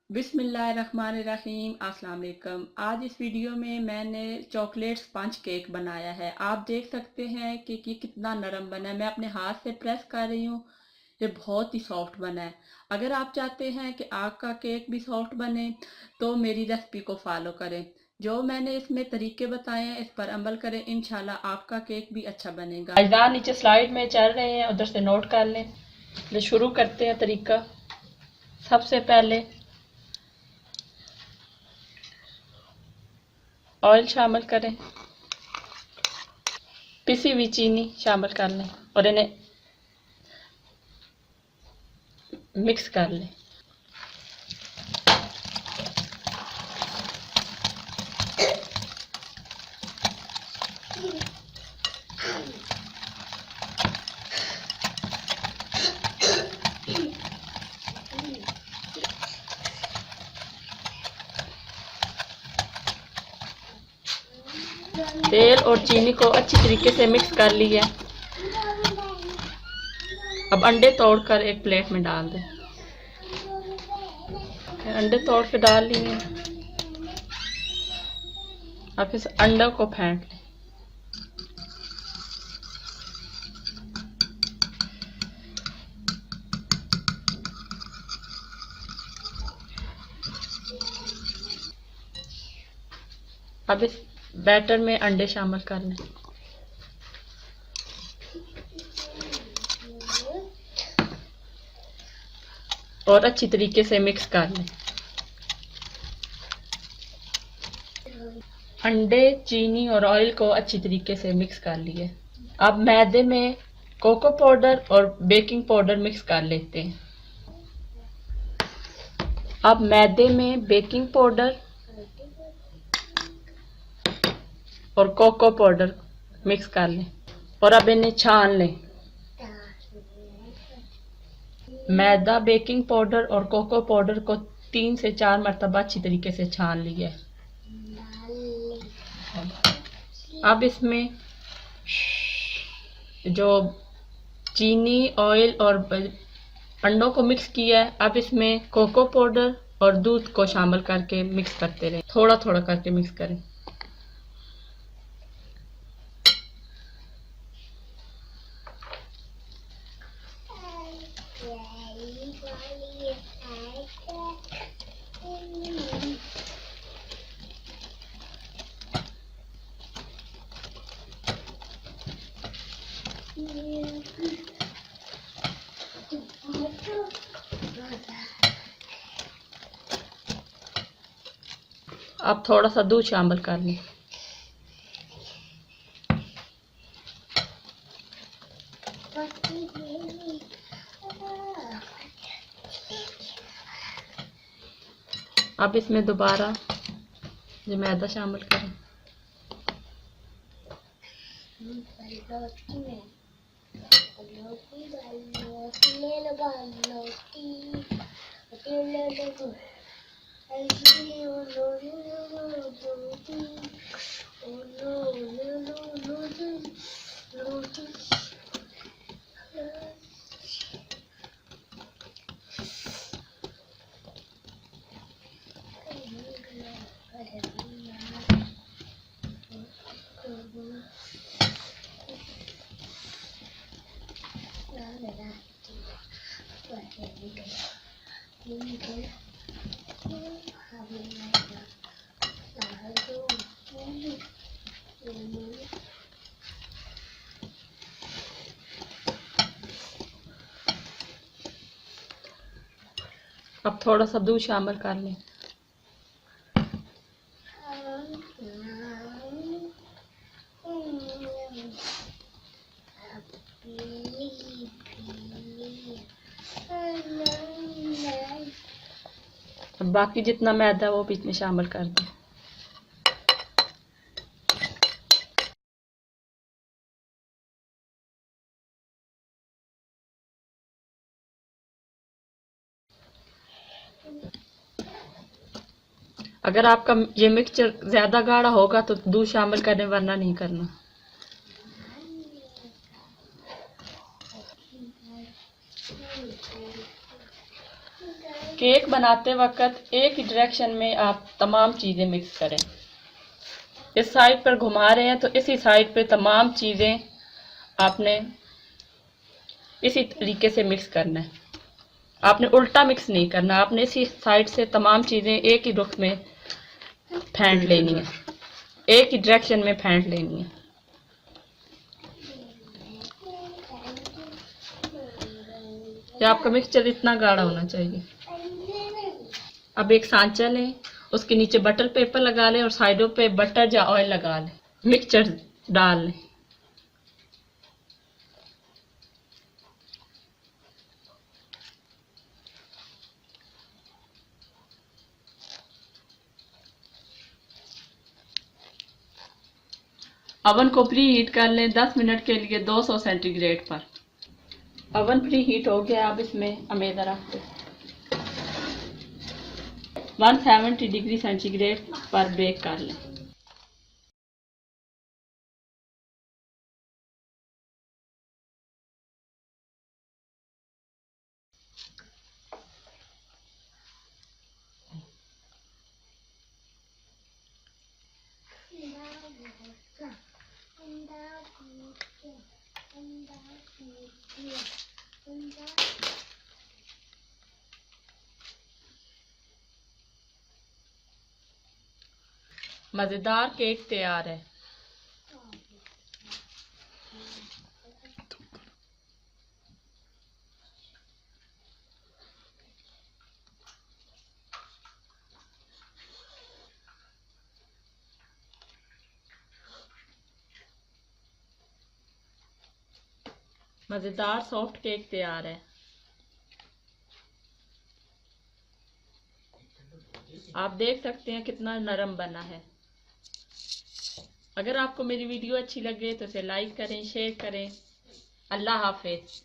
बिस्मिल्लाहिर्रहमानिर्रहीम अस्सलाम वालेकुम। आज इस वीडियो में मैंने चॉकलेट स्पंज केक बनाया है। आप देख सकते हैं कि कितना नरम बना है। मैं अपने हाथ से प्रेस कर रही हूँ। ये बहुत ही सॉफ्ट बना है। अगर आप चाहते हैं कि आपका केक भी सॉफ्ट बने तो मेरी रेसिपी को फॉलो करें। जो मैंने इसमें तरीके बताए हैं इस पर अमल करें, इंशाल्लाह आपका केक भी अच्छा बनेगा। अजदा नीचे स्लाइड में चल रहे हैं, उधर से नोट कर लें। तो शुरू करते हैं तरीका। सबसे पहले ऑयल शामिल करें, पिसी हुई चीनी शामिल कर लें और इन्हें मिक्स कर लें। तेल और चीनी को अच्छी तरीके से मिक्स कर लिया। अब अंडे तोड़कर एक प्लेट में डाल दें। अंडे तोड़ के डाल लिए। अब इस अंडे को फेंट लें। अब इस बैटर में अंडे शामिल कर लें और अच्छी तरीके से मिक्स कर लें। अंडे, चीनी और ऑयल को अच्छी तरीके से मिक्स कर लिए। अब मैदे में कोको पाउडर और बेकिंग पाउडर मिक्स कर लेते हैं। अब मैदे में बेकिंग पाउडर और कोको पाउडर मिक्स कर लें और अब इन्हें छान लें। मैदा, बेकिंग पाउडर और कोको पाउडर को 3 से 4 मरतबा अच्छी तरीके से छान लिया। अब इसमें जो चीनी, ऑयल और अंडों को मिक्स किया है, अब इसमें कोको पाउडर और दूध को शामिल करके मिक्स करते रहें। थोड़ा थोड़ा करके मिक्स करें। अब थोड़ा सा दूध शामिल कर लें। अब इसमें दोबारा जो मैदा शामिल करें। अब थोड़ा सा दूध शामिल कर लें। अब बाकी जितना मैदा वो भी इसमें शामिल कर दें। अगर आपका ये मिक्सचर ज़्यादा गाढ़ा होगा तो दूध शामिल करें, वरना नहीं करना। केक बनाते वक्त एक ही डायरेक्शन में आप तमाम चीज़ें मिक्स करें। इस साइड पर घुमा रहे हैं तो इसी साइड पे तमाम चीज़ें आपने इसी तरीके से मिक्स करना है। आपने उल्टा मिक्स नहीं करना, आपने इसी साइड से तमाम चीज़ें एक ही रुख में फेंट लेनी है, एक ही डायरेक्शन में फेंट लेनी है। या आपका मिक्सचर इतना गाढ़ा होना चाहिए। अब एक सांचा लें, उसके नीचे बटर पेपर लगा लें और साइडों पे बटर या ऑयल लगा लें, मिक्सचर डाल लें। अवन को प्री हीट कर लें 10 मिनट के लिए 200 सेंटीग्रेड पर। अवन प्री हीट हो गया। अब इसमें अमेदा रख दो। 170 डिग्री सेंटीग्रेड पर बेक कर लें। मज़ेदार केक तैयार है। मज़ेदार सॉफ्ट केक तैयार है। आप देख सकते हैं कितना नरम बना है। अगर आपको मेरी वीडियो अच्छी लगे तो इसे लाइक करें, शेयर करें। अल्लाह हाफिज।